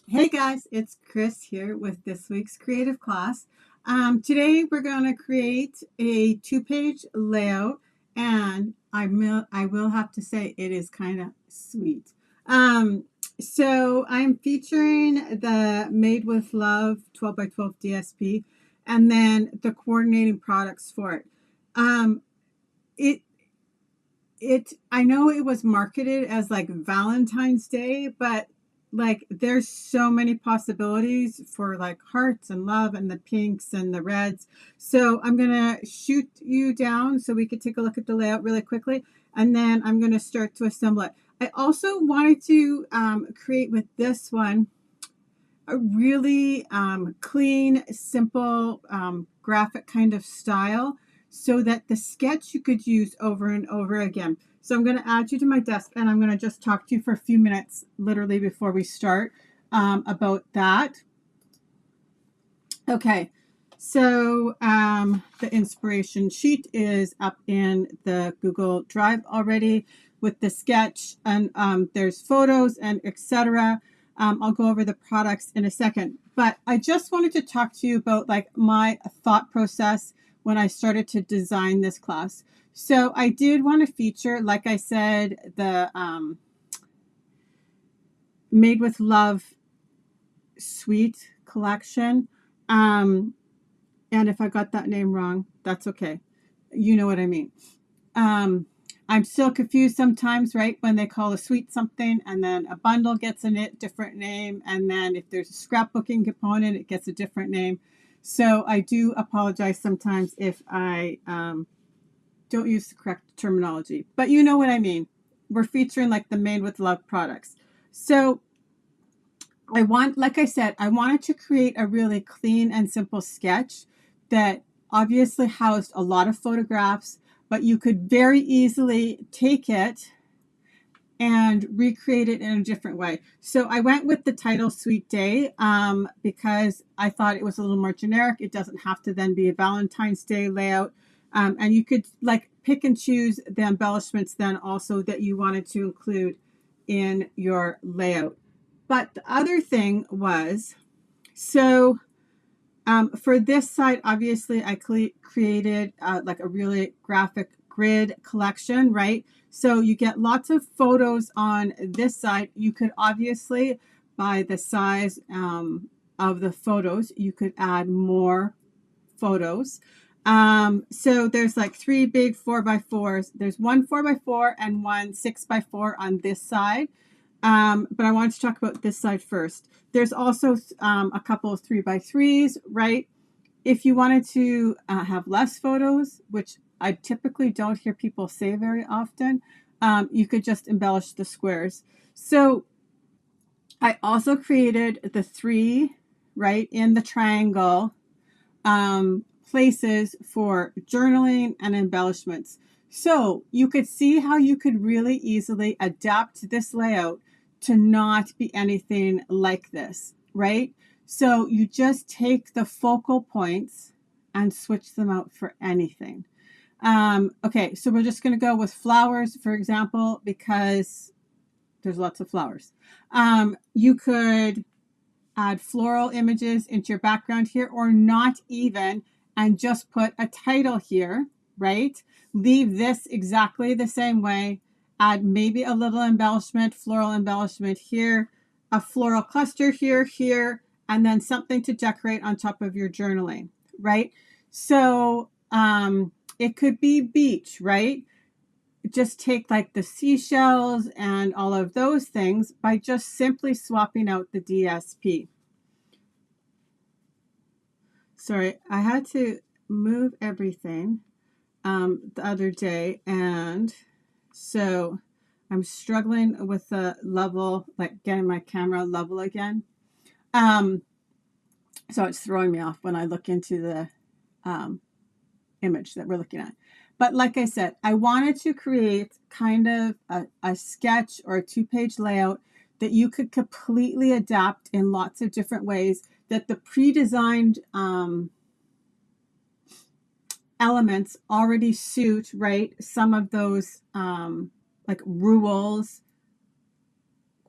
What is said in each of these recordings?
Hey guys, it's Chris here with this week's creative class. Today we're going to create a two-page layout, and I will have to say it is kind of sweet. Um, so I'm featuring the Made with Love 12 by 12 DSP, and then the coordinating products for it. Um, it I know it was marketed as like Valentine's Day, but like there's so many possibilities for like hearts and love and the pinks and the reds. So I'm gonna shoot you down so we could take a look at the layout really quickly, and then I'm gonna start to assemble it. I also wanted to create with this one a really clean, simple graphic kind of style so that the sketch you could use over and over again. So I'm going to add you to my desk, and I'm going to just talk to you for a few minutes, literally before we start, about that. Okay, so the inspiration sheet is up in the Google Drive already with the sketch, and there's photos and etc. I'll go over the products in a second, but I just wanted to talk to you about like my thought process when I started to design this class. So I did want to feature, like I said, the Made with Love Sweet collection. And if I got that name wrong, that's okay. You know what I mean. Um, I'm still confused sometimes, right? When they call a suite something and then a bundle gets a different name. And then if there's a scrapbooking component, it gets a different name. So I do apologize sometimes if I don't use the correct terminology. But you know what I mean. We're featuring like the Made with Love products. So like I said, I wanted to create a really clean and simple sketch that obviously housed a lot of photographs, but you could very easily take it and recreate it in a different way. So I went with the title Sweet Day because I thought it was a little more generic. It doesn't have to then be a Valentine's Day layout. And you could like pick and choose the embellishments then also that you wanted to include in your layout. But the other thing was, so for this side, obviously I created like a really graphic grid collection, right? So you get lots of photos on this side. You could obviously, by the size of the photos, you could add more photos. So there's like three big 4x4s. There's one 4x4 and one 6x4 on this side. But I wanted to talk about this side first. There's also a couple of 3x3s, right? If you wanted to have less photos, which I typically don't hear people say very often, you could just embellish the squares. So I also created the three, right, in the triangle places for journaling and embellishments. So you could see how you could really easily adapt this layout to not be anything like this, right? So you just take the focal points and switch them out for anything. Okay, so we're just going to go with flowers, for example, because there's lots of flowers. You could add floral images into your background here, or not even, and just put a title here, right? Leave this exactly the same way. Add maybe a little embellishment, floral embellishment here, a floral cluster here, and then something to decorate on top of your journaling, right? So it could be beach, right? Just take like the seashells and all of those things by just simply swapping out the DSP. Sorry, I had to move everything the other day, and so I'm struggling with the level, like getting my camera level again. Um, so it's throwing me off when I look into the image that we're looking at. But like I said, I wanted to create kind of a sketch or a two-page layout that you could completely adapt in lots of different ways, that the pre-designed elements already suit, right, some of those like rules,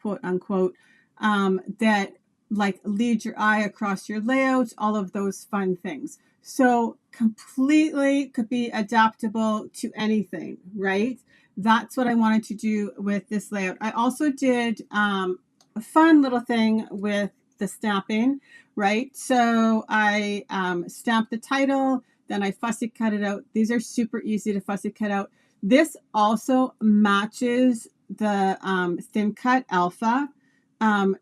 quote unquote, that like lead your eye across your layout, all of those fun things. So completely could be adaptable to anything, right? That's what I wanted to do with this layout. I also did a fun little thing with the stamping, right? So I stamped the title, then I fussy cut it out. These are super easy to fussy cut out. This also matches the thin cut alpha.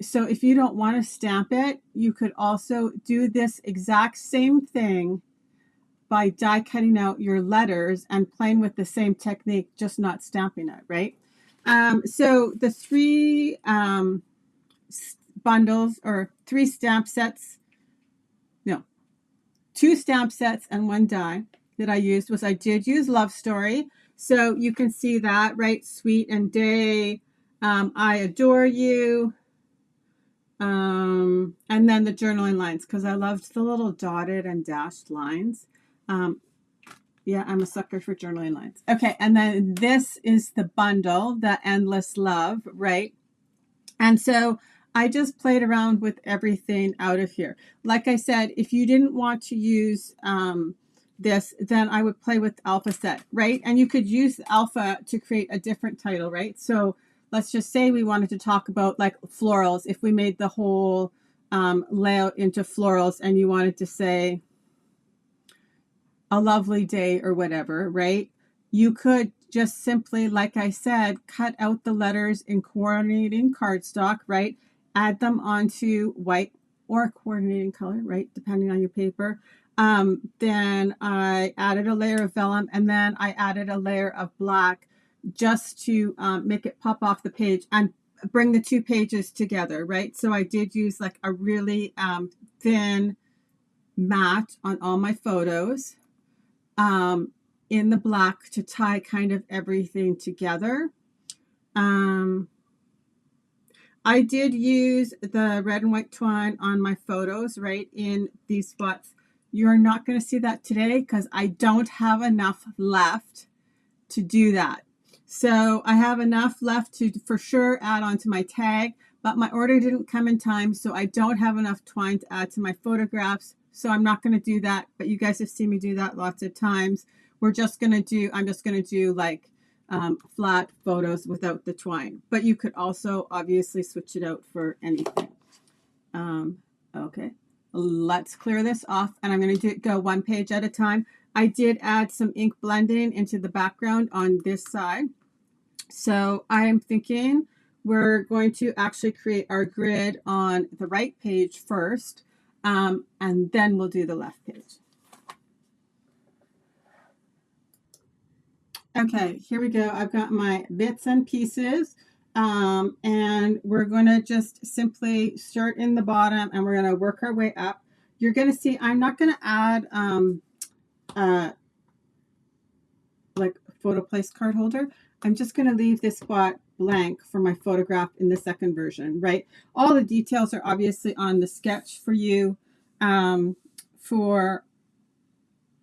So if you don't want to stamp it, you could also do this exact same thing by die cutting out your letters and playing with the same technique, just not stamping it, right? So the three bundles or three stamp sets, no, two stamp sets and one die that I used was I did use Love Story. So you can see that, right? Sweet and Day, I Adore You, and then the journaling lines, because I loved the little dotted and dashed lines. Yeah, I'm a sucker for journaling lines. Okay, and then this is the bundle, the Endless Love, right? And so I just played around with everything out of here. Like I said, if you didn't want to use this, then I would play with alpha set, right? And you could use alpha to create a different title, right? So let's just say we wanted to talk about like florals. If we made the whole layout into florals and you wanted to say a lovely day or whatever, right? You could just simply, like I said, cut out the letters in coordinating cardstock, right? Add them onto white or coordinating color, right? Depending on your paper. Then I added a layer of vellum, and then I added a layer of black just to make it pop off the page and bring the two pages together, right? So I did use like a really thin matte on all my photos in the black to tie kind of everything together. I did use the red and white twine on my photos, right, in these spots. You're not going to see that today because I don't have enough left to do that. So I have enough left to for sure add on to my tag, but my order didn't come in time, so I don't have enough twine to add to my photographs. So I'm not going to do that, but you guys have seen me do that lots of times. I'm just going to do like flat photos without the twine, but you could also obviously switch it out for anything. Okay, let's clear this off, and I'm going to go one page at a time. I did add some ink blending into the background on this side. So I am thinking we're going to actually create our grid on the right page first, and then we'll do the left page. Okay, here we go. I've got my bits and pieces, and we're going to just simply start in the bottom, and we're going to work our way up. You're going to see I'm not going to add like photo place card holder. I'm just going to leave this spot blank for my photograph in the second version, right? All the details are obviously on the sketch for you for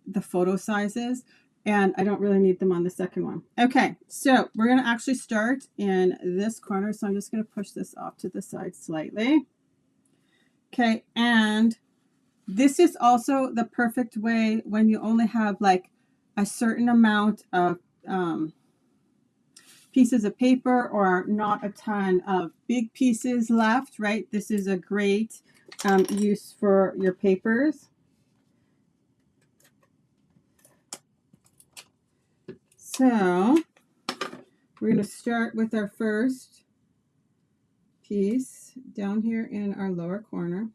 the photo sizes, and I don't really need them on the second one. Okay, so we're going to actually start in this corner, so I'm just going to push this off to the side slightly. Okay, and this is also the perfect way when you only have like a certain amount of pieces of paper or not a ton of big pieces left, right? This is a great use for your papers. So we're going to start with our first piece down here in our lower corner.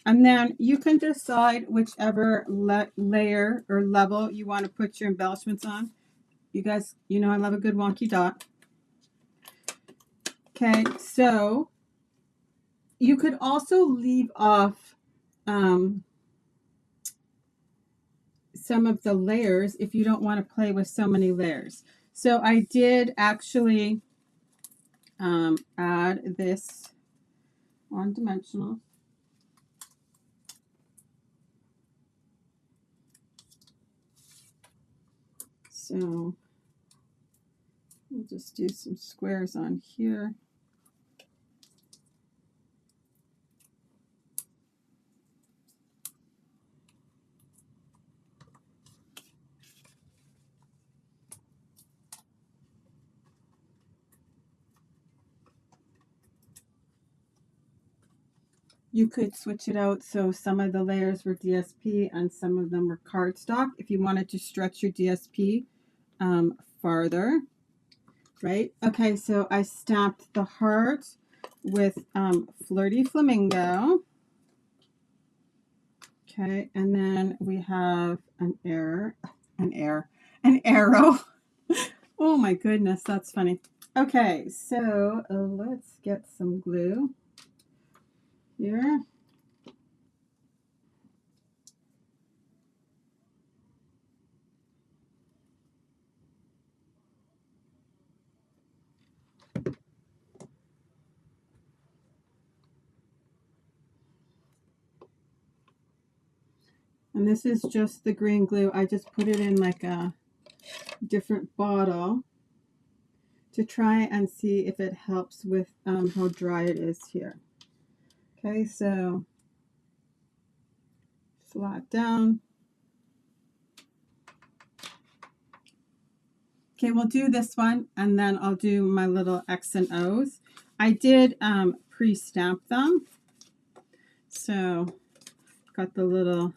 And then you can decide whichever layer or level you want to put your embellishments on. You guys, you know I love a good wonky dot. Okay, so you could also leave off some of the layers if you don't want to play with so many layers. So I did actually add this one-dimensional. So we'll just do some squares on here. You could switch it out so some of the layers were DSP and some of them were cardstock if you wanted to stretch your DSP farther, right? Okay, so I stamped the heart with Flirty Flamingo. Okay, and then we have an arrow. Oh my goodness, that's funny. Okay, so let's get some glue here. And this is just the green glue. I just put it in like a different bottle to try and see if it helps with how dry it is here. Okay, so flat down. Okay, we'll do this one and then I'll do my little X and O's. I did pre-stamp them. So got the little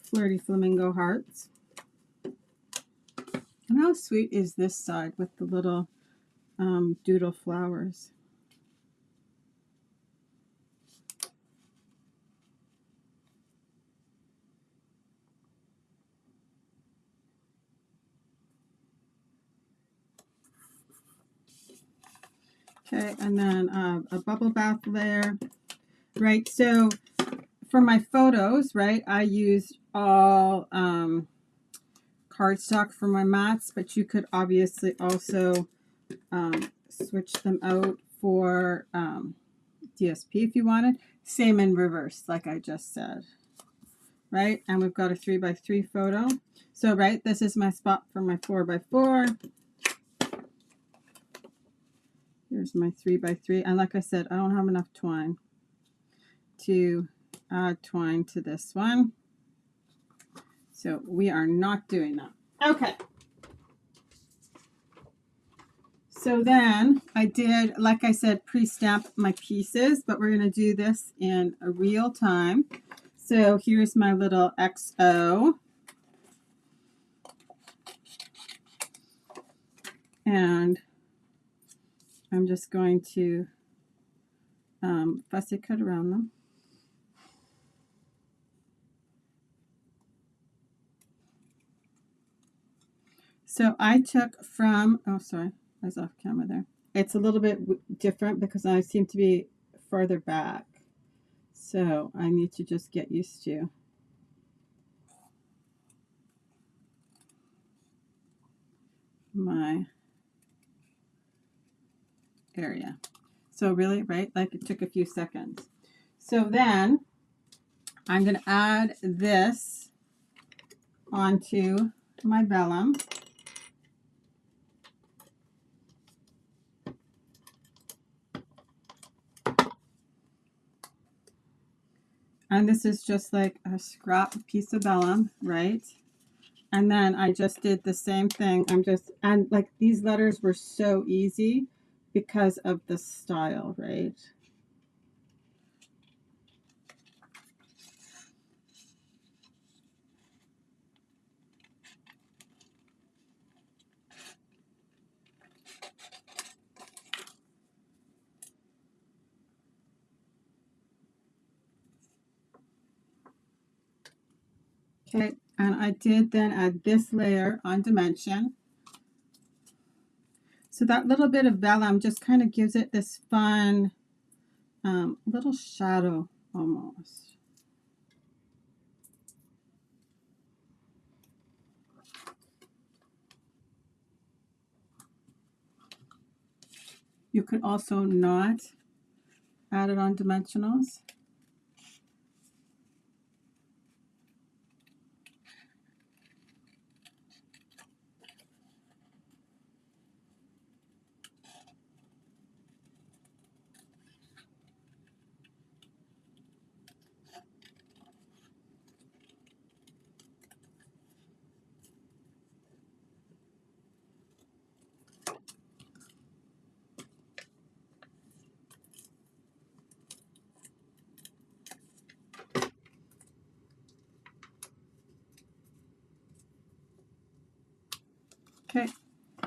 Flirty Flamingo hearts. And how sweet is this side with the little doodle flowers? Okay, and then a bubble bath layer. Right, so for my photos, right, I used all cardstock for my mats, but you could obviously also switch them out for DSP if you wanted. Same in reverse, like I just said. Right, and we've got a 3x3 photo. So, right, this is my spot for my 4x4. Here's my 3x3. And like I said, I don't have enough twine to add twine to this one. So we are not doing that. Okay. So then I did, like I said, pre-stamp my pieces, but we're going to do this in a real time. So here's my little XO. And I'm just going to fussy cut around them. So I took from, oh sorry, I was off camera there. It's a little bit different because I seem to be farther back. So I need to just get used to my area. So really, right, like it took a few seconds. So then I'm going to add this onto my vellum. And this is just like a scrap piece of vellum, right? And then I just did the same thing. And like these letters were so easy because of the style, right? Okay, and I did then add this layer on dimension. So that little bit of vellum just kind of gives it this fun little shadow almost. You could also not add it on dimensionals.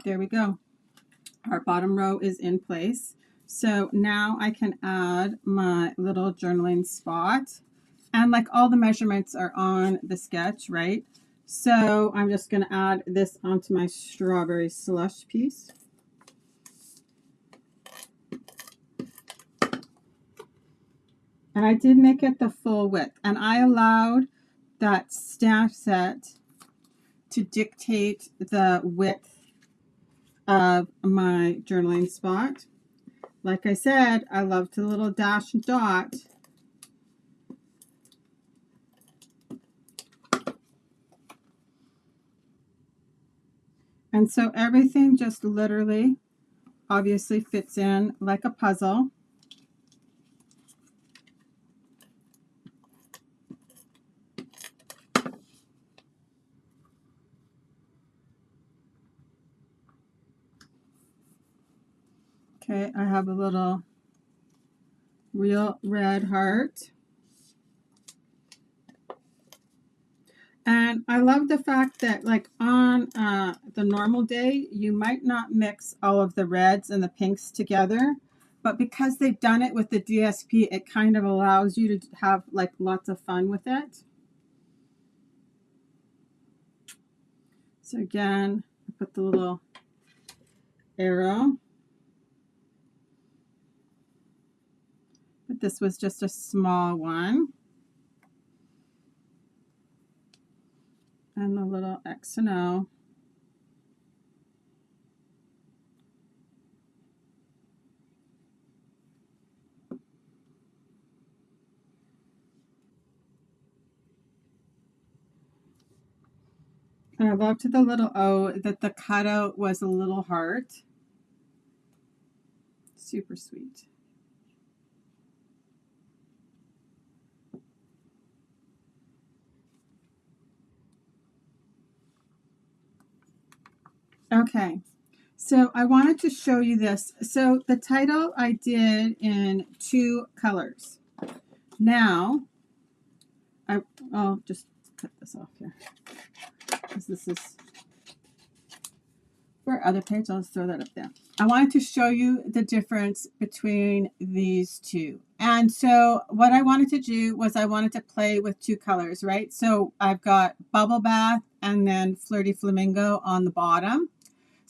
there we go. Our bottom row is in place. So now I can add my little journaling spot. And like all the measurements are on the sketch, right? So I'm just going to add this onto my strawberry slush piece. And I did make it the full width. And I allowed that stamp set to dictate the width of my journaling spot. Like I said, I love the little dash and dot. And so everything just literally, obviously fits in like a puzzle. Okay, I have a little real red heart. And I love the fact that like on the normal day, you might not mix all of the reds and the pinks together, but because they've done it with the DSP, it kind of allows you to have like lots of fun with it. So again, I put the little arrow. But this was just a small one. And a little X and O. And I loved the little O, that the cutout was a little heart. Super sweet. Okay, so I wanted to show you this. So the title I did in 2 colors. Now, I'll just cut this off here, because this is for other page. I'll just throw that up there. I wanted to show you the difference between these two. And so what I wanted to do was I wanted to play with 2 colors, right? So I've got Bubble Bath and then Flirty Flamingo on the bottom.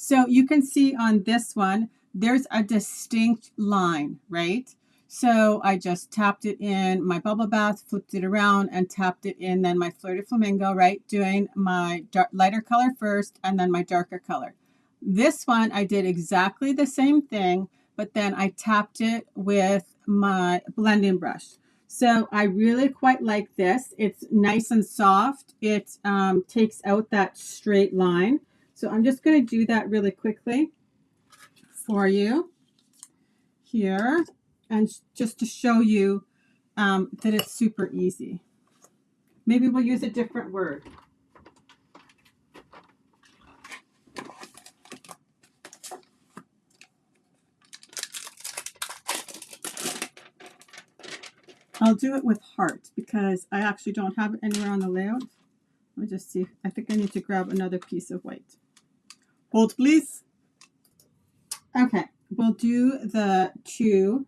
So you can see on this one, there's a distinct line, right? So I just tapped it in my Bubble Bath, flipped it around and tapped it in then my Flirty Flamingo, right? Doing my lighter color first and then my darker color. This one, I did exactly the same thing, but then I tapped it with my blending brush. So I really quite like this. It's nice and soft. It takes out that straight line. So I'm just going to do that really quickly for you here, and just to show you that it's super easy. Maybe we'll use a different word. I'll do it with heart because I actually don't have it anywhere on the layout. Let me just see. I think I need to grab another piece of white. Hold, please. Okay, we'll do the 2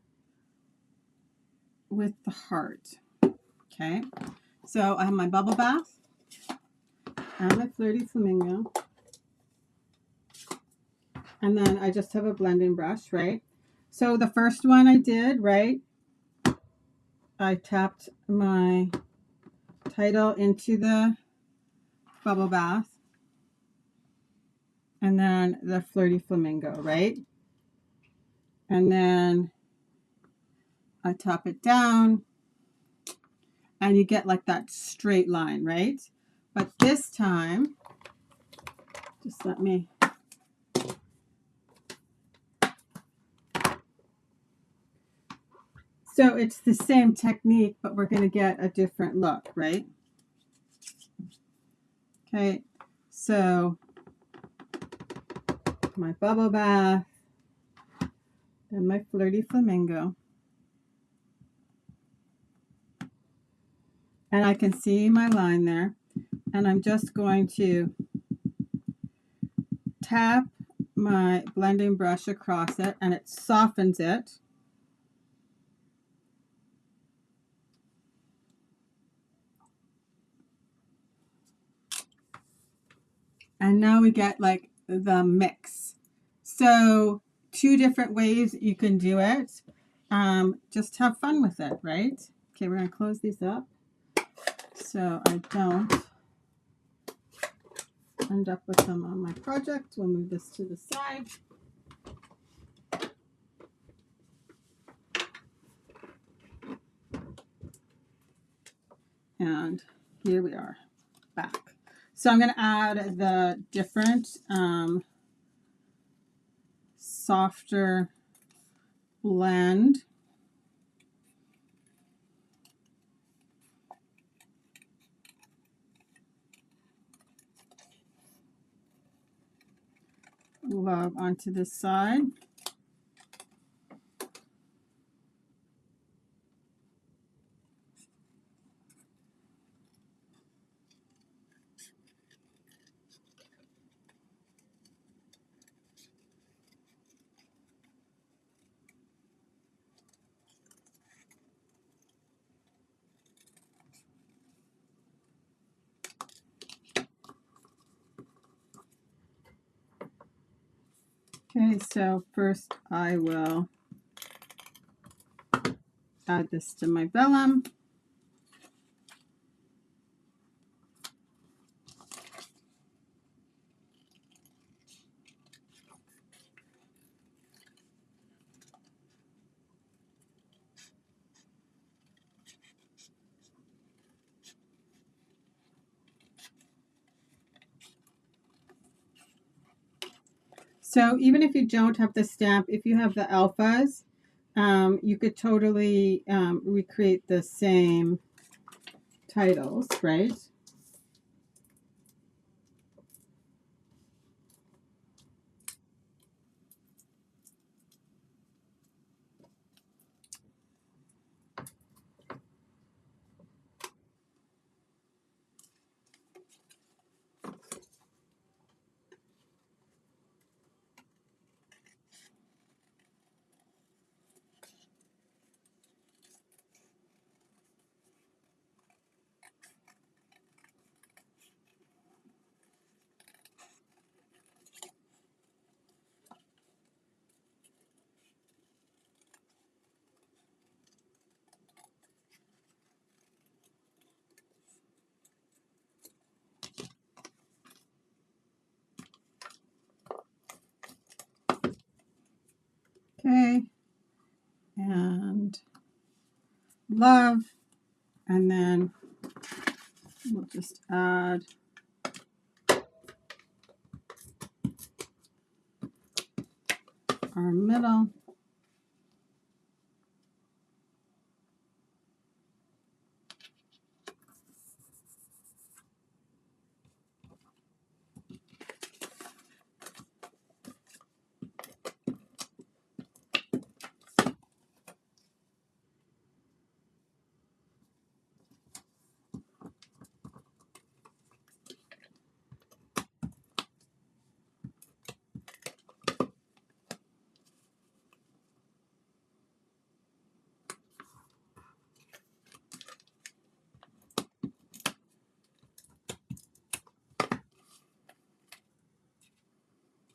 with the heart. Okay, so I have my Bubble Bath and my Flirty Flamingo. And then I just have a blending brush, right? So the first one I did, right? I tapped my title into the Bubble Bath. And then the Flirty Flamingo, right? And then I tap it down and you get like that straight line, right? But this time, just let me, so it's the same technique, but we're going to get a different look, right? Okay, so my Bubble Bath and my Flirty Flamingo. And I can see my line there. And I'm just going to tap my blending brush across it and it softens it. And now we get like the mix. So 2 different ways you can do it. Just have fun with it, right? Okay, we're going to close these up so I don't end up with them on my project. We'll move this to the side. And here we are back. So I'm going to add the different softer blend. Love onto this side. Okay, so first I will add this to my vellum. So even if you don't have the stamp, if you have the alphas, you could totally recreate the same titles, right? Okay, and love, and then we'll just add our middle.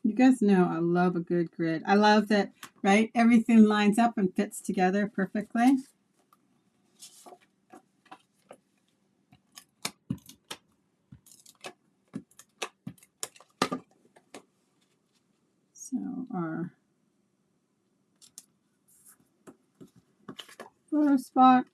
You guys know I love a good grid. I love that, right? Everything lines up and fits together perfectly. So our photo spot.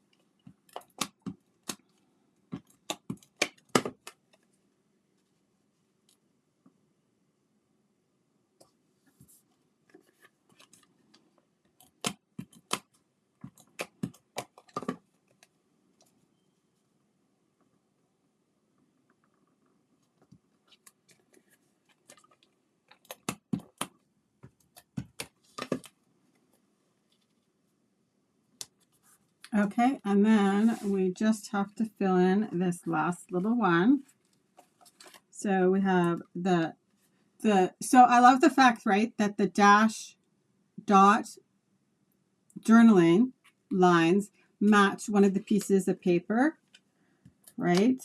Okay, and then we just have to fill in this last little one. So we have the So I love the fact, right, that the dash dot journaling lines match one of the pieces of paper, right?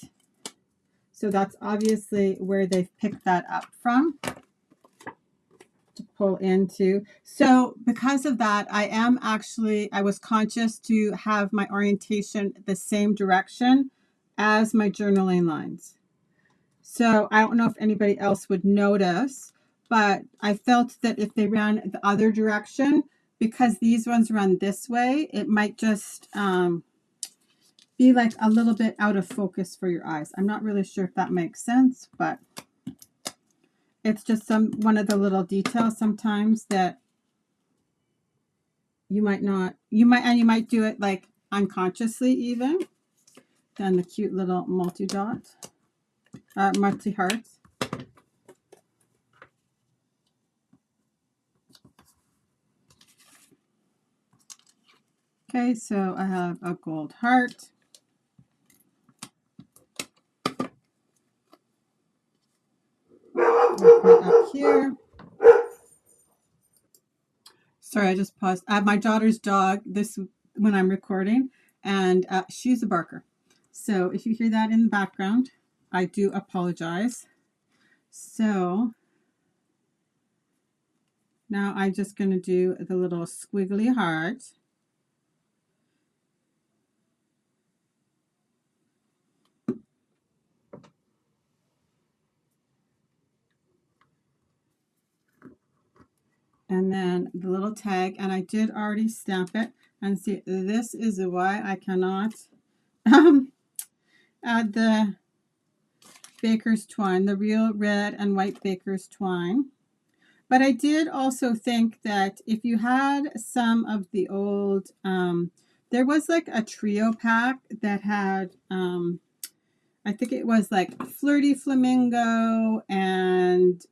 So that's obviously where they've picked that up from to pull into. So because of that, I was conscious to have my orientation the same direction as my journaling lines. So I don't know if anybody else would notice, but I felt that if they ran the other direction, because these ones run this way, it might just be like a little bit out of focus for your eyes. I'm not really sure if that makes sense, but it's just one of the little details sometimes that you might do it like unconsciously even. Then the cute little multi-dot, multi-hearts. Okay, so I have a gold heart. Up here. Sorry, I just paused. I have my daughter's dog when I'm recording, and she's a barker. So if you hear that in the background, I do apologize. So now I'm just going to do the little squiggly heart. And then the little tag, and I did already stamp it. And see, this is why I cannot add the baker's twine, the real red and white baker's twine. But I did also think that if you had some of the old, there was like a trio pack that had, I think it was like Flirty Flamingo and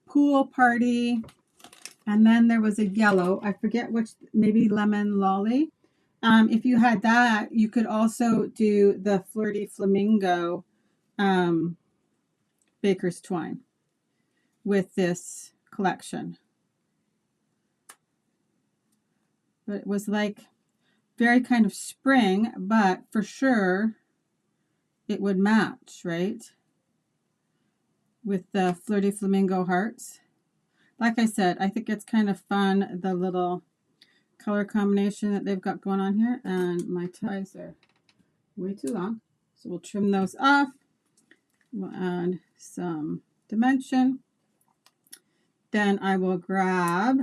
Pool Party. And then there was a yellow, I forget which, maybe Lemon Lolly. If you had that, you could also do the Flirty Flamingo baker's twine with this collection. But it was like very kind of spring, but for sure it would match, right? With the Flirty Flamingo hearts. Like I said, I think it's kind of fun, the little color combination that they've got going on here. And my ties are way too long, so we'll trim those off. We'll add some dimension. Then I will grab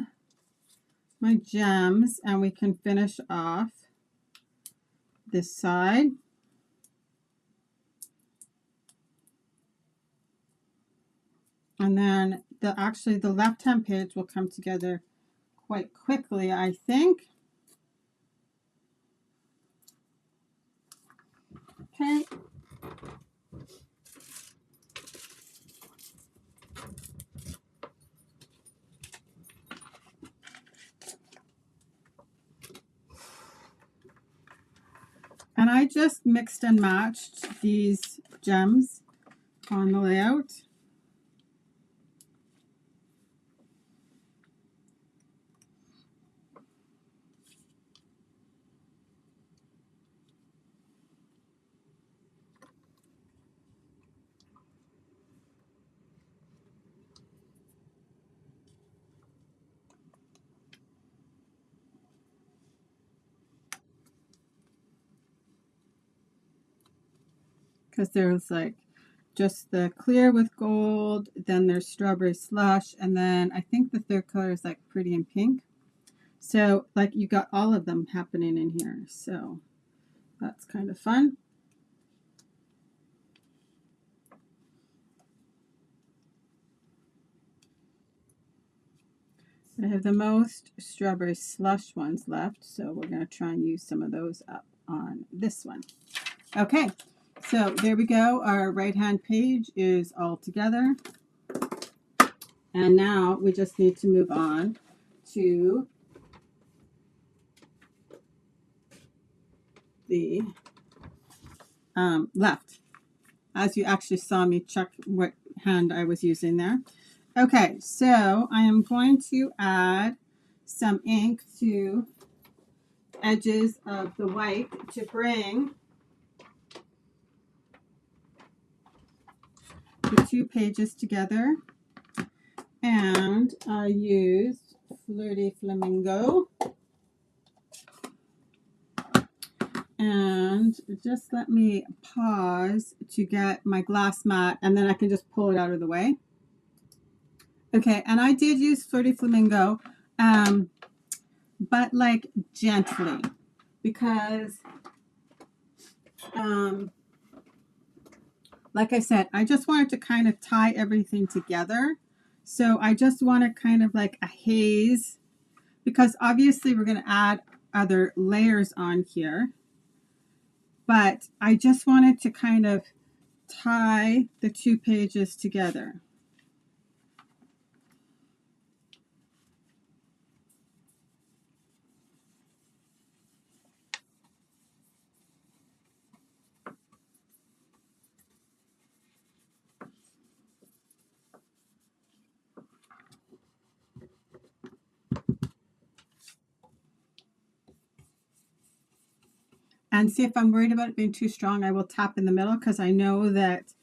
my gems and we can finish off this side. And then actually the left-hand page will come together quite quickly, I think. Okay. And I just mixed and matched these gems on the layout. Because there's like just the clear with gold, then there's strawberry slush, and then I think the third color is like pretty in pink. So like you got all of them happening in here. So that's kind of fun. I have the most strawberry slush ones left, so we're going to try and use some of those up on this one. Okay, so there we go. Our right-hand page is all together. And now we just need to move on to the left. as you actually saw me check what hand I was using there. Okay, so I am going to add some ink to edges of the white to bring the two pages together. And I used Flirty Flamingo. And just let me pause to get my glass mat, and then I can just pull it out of the way. Okay, and I did use Flirty Flamingo, but like gently, because like I said, I just wanted to kind of tie everything together. So I just wanted kind of like a haze, because obviously we're going to add other layers on here. But I just wanted to kind of tie the two pages together. And see, if I'm worried about it being too strong, I will tap in the middle, because I know that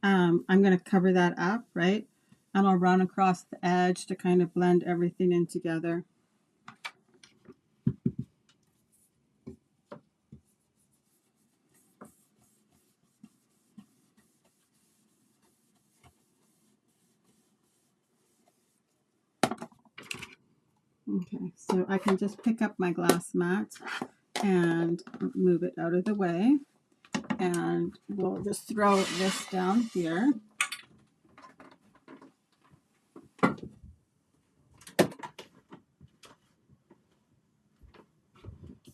I'm going to cover that up, right? And I'll run across the edge to kind of blend everything in together. Okay, so I can just pick up my glass mat and move it out of the way. And we'll just throw this down here.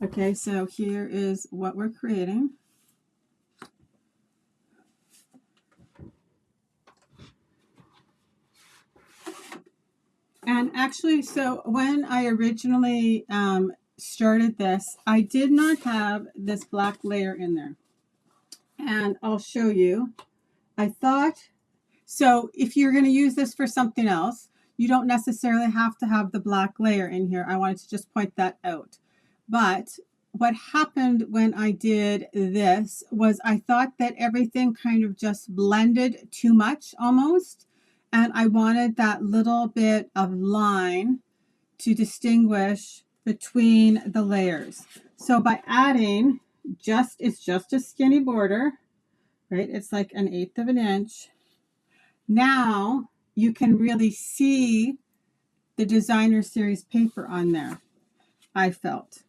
Okay, so here is what we're creating. And actually, so when I originally started this, I did not have this black layer in there. And I'll show you. I thought, so if you're going to use this for something else, you don't necessarily have to have the black layer in here. I wanted to just point that out. But what happened when I did this was I thought that everything kind of just blended too much almost. And I wanted that little bit of line to distinguish between the layers. So by adding it's just a skinny border, right? It's like 1/8 of an inch. Now you can really see the designer series paper on there, I felt.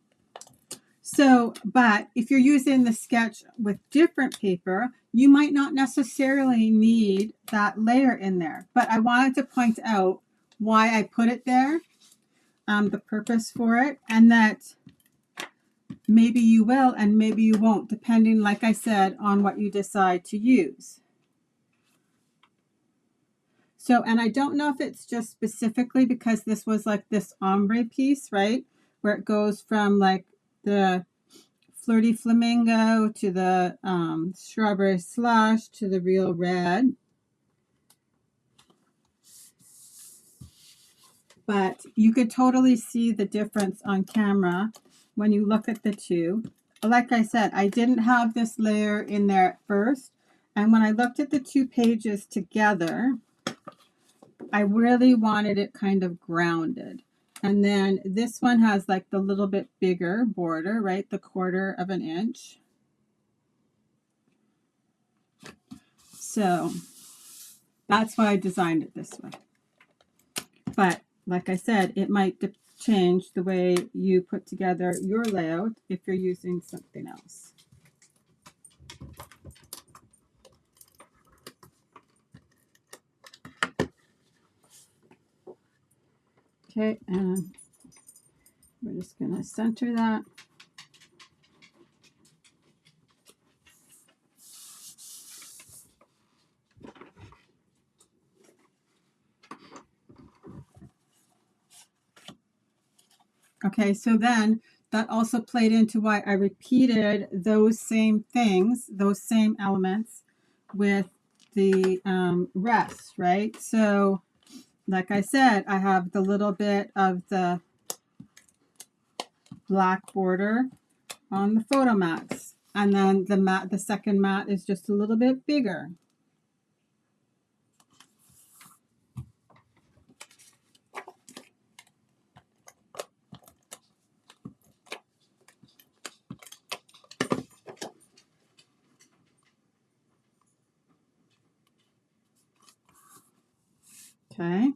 So, but if you're using the sketch with different paper, you might not necessarily need that layer in there. But I wanted to point out why I put it there, the purpose for it, and that maybe you will and maybe you won't, depending, like I said, on what you decide to use. So, and I don't know if it's just specifically because this was like this ombre piece, right? Where it goes from like the Flirty Flamingo to the Strawberry Slush to the Real Red. But you could totally see the difference on camera when you look at the two. Like I said, I didn't have this layer in there at first. And when I looked at the two pages together, I really wanted it kind of grounded. And then this one has like the little bit bigger border, right? The 1/4 of an inch. So that's why I designed it this way. But like I said, it might change the way you put together your layout if you're using something else. Okay, and we're just going to center that. Okay, so then that also played into why I repeated those same things, those same elements with the rest, right? So like I said, I have the little bit of the black border on the photo mats, and then the second mat is just a little bit bigger. Okay,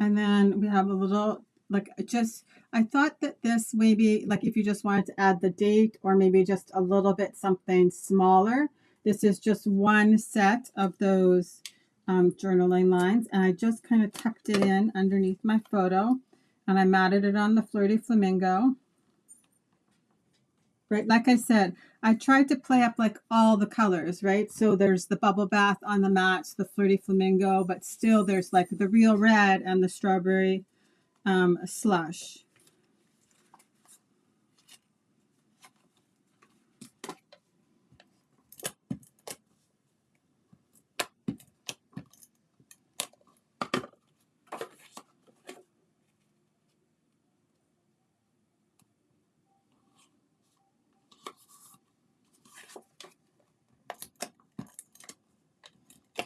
and then we have a little, like, just, I thought that this maybe, like, if you just wanted to add the date or maybe just a little bit something smaller. This is just one set of those journaling lines, and I just kind of tucked it in underneath my photo, and I matted it on the Flirty Flamingo. Right, like I said, I tried to play up like all the colors, right? So there's the bubble bath on the mats, the Flirty Flamingo, but still there's like the real red and the strawberry slush.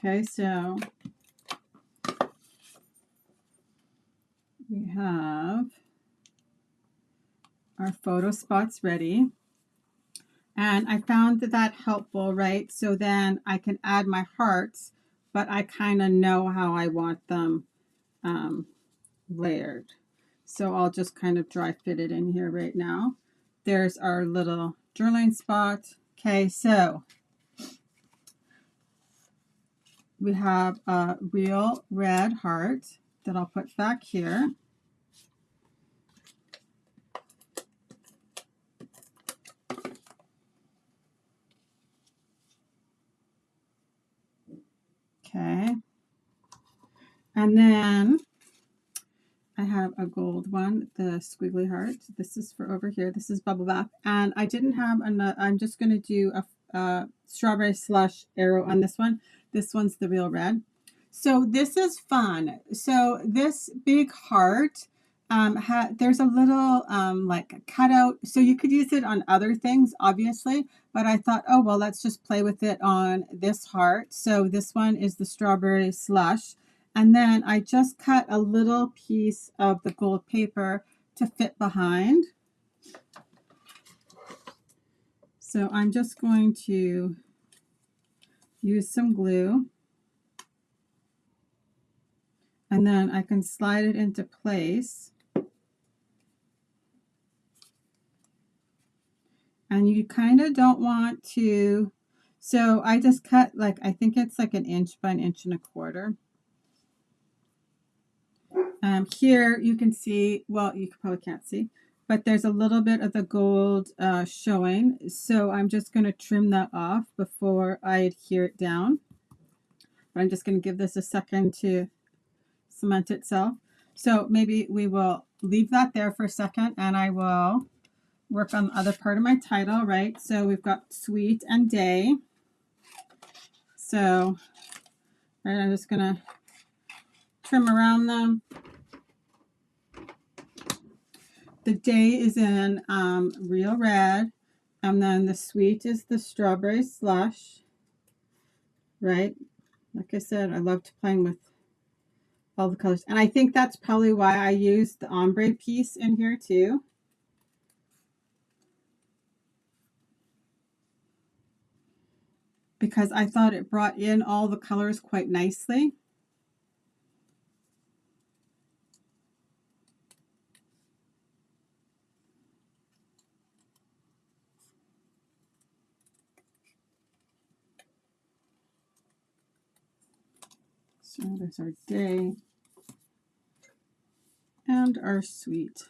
Okay, so we have our photo spots ready. And I found that helpful, right? So then I can add my hearts, but I kind of know how I want them layered. So I'll just kind of dry fit it in here right now. There's our little journaling spot. Okay, so we have a real red heart that I'll put back here. Okay. And then I have a gold one, the squiggly heart. This is for over here. This is bubble bath. And I didn't have enough. I'm just going to do a strawberry slush arrow on this one. This one's the real red. So this is fun. So this big heart, there's a little like cutout. So you could use it on other things, obviously. But I thought, oh, well, let's just play with it on this heart. So this one is the strawberry slush. And then I just cut a little piece of the gold paper to fit behind. So I'm just going to use some glue. And then I can slide it into place. And you kind of don't want to, so I just cut, like, I think it's like 1 inch by 1 1/4 inches. Here you can see, well, you probably can't see, but there's a little bit of the gold showing. So I'm just going to trim that off before I adhere it down. But I'm just going to give this a second to cement itself. So maybe we will leave that there for a second, and I will work on the other part of my title, right? So we've got Sweet and Day. So, right, I'm just going to trim around them. The Day is in real red, and then the Sweet is the strawberry slush, right? Like I said, I loved playing with all the colors. And I think that's probably why I used the ombre piece in here too. Because I thought it brought in all the colors quite nicely. So there's our Day and our Sweet.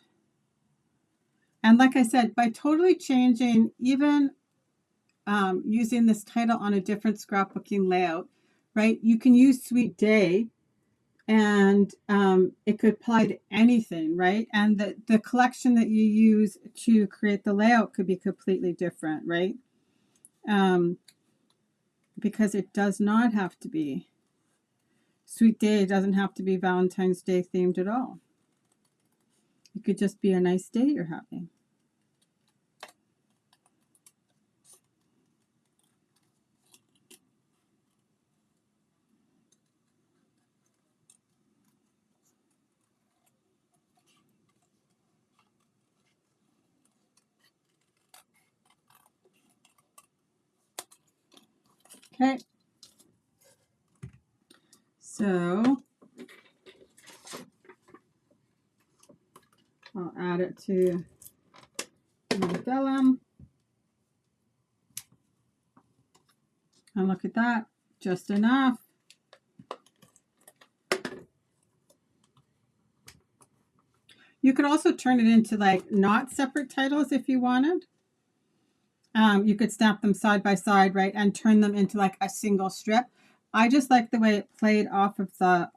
And like I said, by totally changing, even using this title on a different scrapbooking layout, right? You can use Sweet Day, and it could apply to anything, right? And the collection that you use to create the layout could be completely different, right? because it does not have to be. Sweet Day doesn't have to be Valentine's Day themed at all. It could just be a nice day you're having. Okay. So I'll add it to my vellum. And look at that, just enough. You could also turn it into like not separate titles if you wanted. You could snap them side by side, right, and turn them into like a single strip. I just like the way it played off of the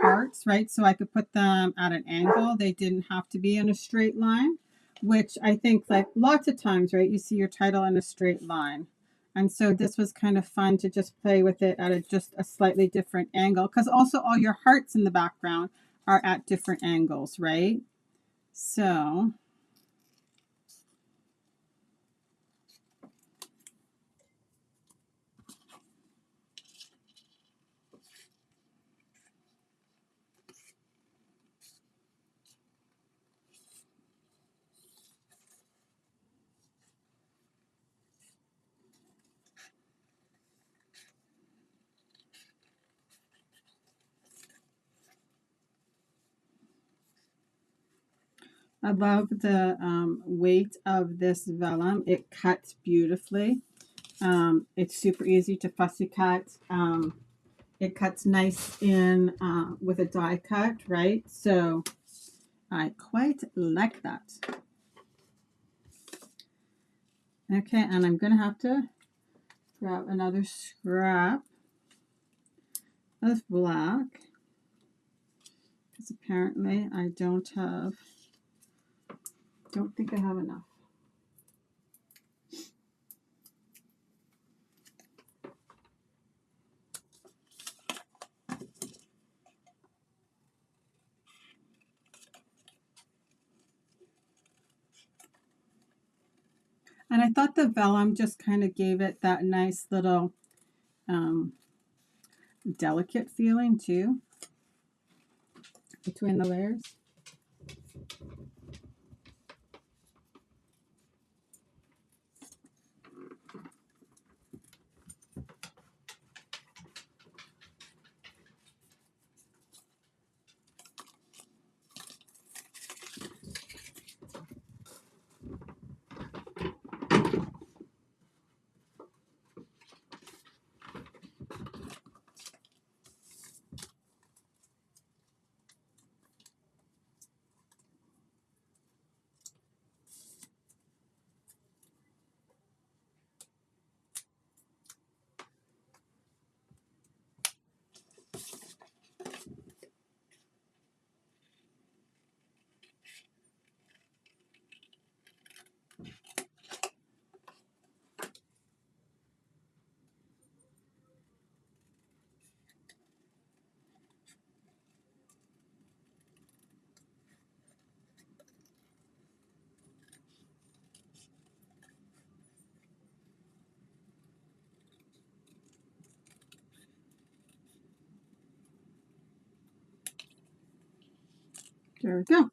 hearts, right? So I could put them at an angle. They didn't have to be in a straight line, which I think like lots of times, right, you see your title in a straight line. And so this was kind of fun to just play with it at just a slightly different angle, because also all your hearts in the background are at different angles, right? So I love the weight of this vellum. It cuts beautifully. It's super easy to fussy cut. It cuts nice in with a die cut, right? So I quite like that. Okay, and I'm going to have to grab another scrap of black, because apparently I don't think I have enough. And I thought the vellum just kind of gave it that nice little delicate feeling too between the layers. There we go.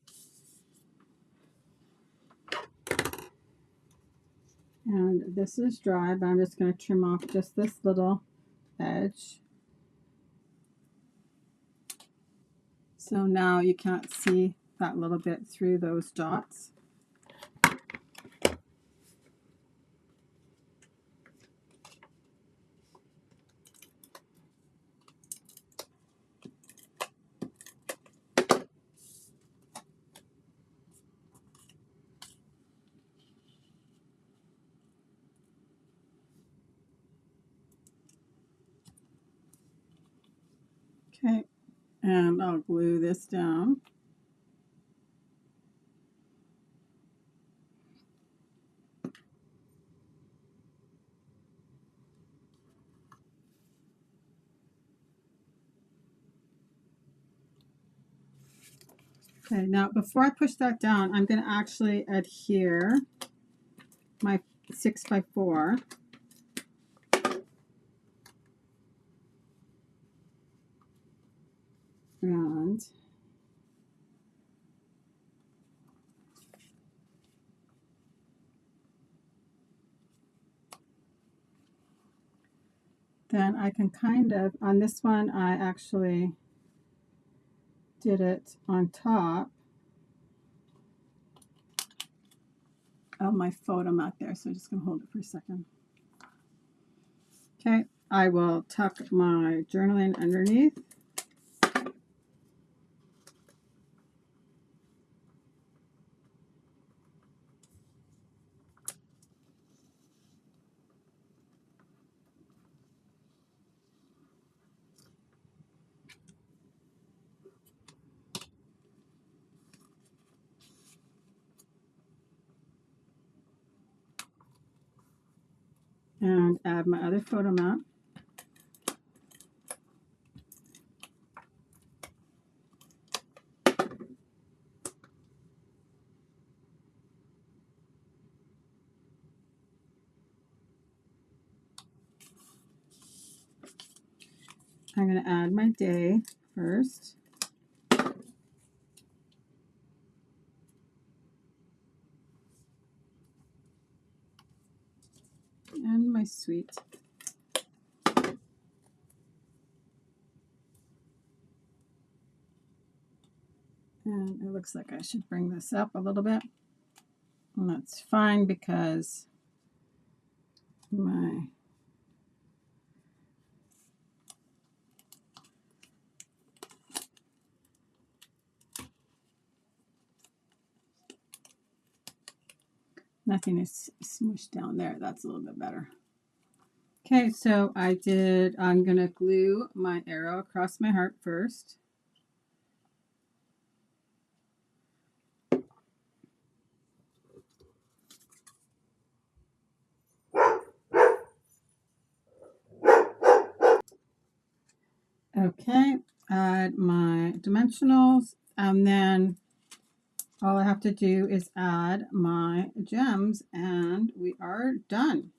And this is dry, but I'm just going to trim off just this little edge. So now you can't see that little bit through those dots. Okay, and I'll glue this down. Okay, now before I push that down, I'm going to actually adhere my 6x4. And then I can kind of, on this one, I actually did it on top of my photo mat there. So I'm just going to hold it for a second. Okay, I will tuck my journaling underneath. And add my other photo mat. I'm going to add my day first. And my sweet. And it looks like I should bring this up a little bit. And that's fine because my nothing is smushed down there. That's a little bit better. Okay, so I'm going to glue my arrow across my heart first. Okay, add my dimensionals, and then all I have to do is add my gems, and we are done.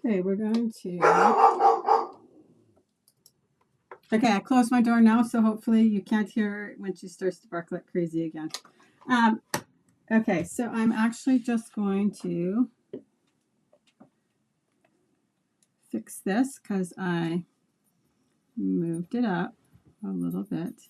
Okay, we're going to... Okay, I closed my door now, so hopefully you can't hear her when she starts to bark like crazy again. Okay, so I'm actually just going to fix this because I moved it up a little bit.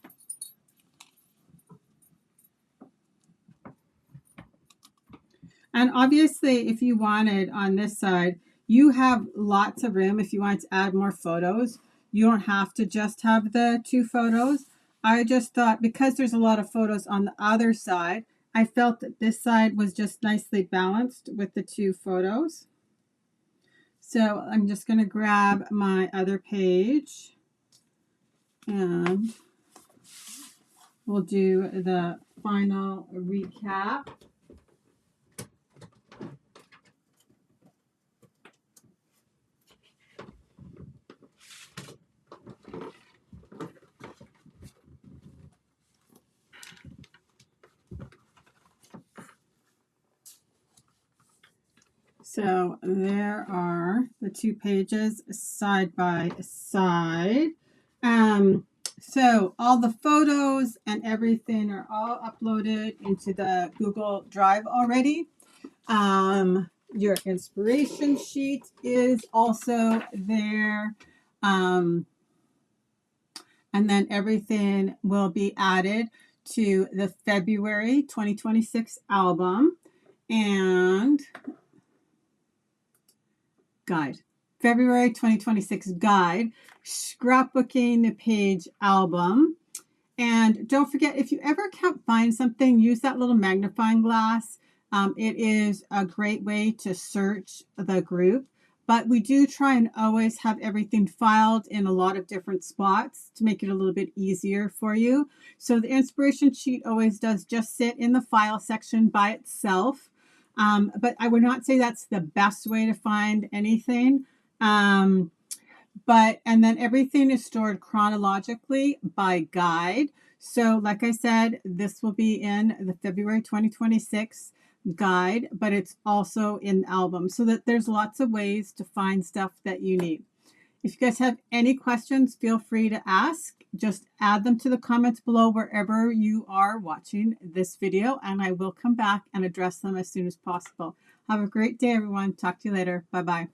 And obviously, if you wanted on this side, you have lots of room if you want to add more photos. You don't have to just have the 2 photos. I just thought because there's a lot of photos on the other side, I felt that this side was just nicely balanced with the 2 photos. So I'm just going to grab my other page and we'll do the final recap. So there are the two pages side by side. So all the photos and everything are all uploaded into the Google Drive already. Your inspiration sheet is also there. And then everything will be added to the February 2026 album and guide. February 2026 guide, scrapbooking the page album. And don't forget, if you ever can't find something, use that little magnifying glass. It is a great way to search the group. But we do try and always have everything filed in a lot of different spots to make it a little bit easier for you. So the inspiration sheet always does just sit in the file section by itself. But I would not say that's the best way to find anything. And then everything is stored chronologically by guide. So like I said, this will be in the February 2026 guide, but it's also in the album, so that there's lots of ways to find stuff that you need. If you guys have any questions, feel free to ask. Just add them to the comments below wherever you are watching this video, and I will come back and address them as soon as possible. Have a great day, everyone. Talk to you later. Bye-bye.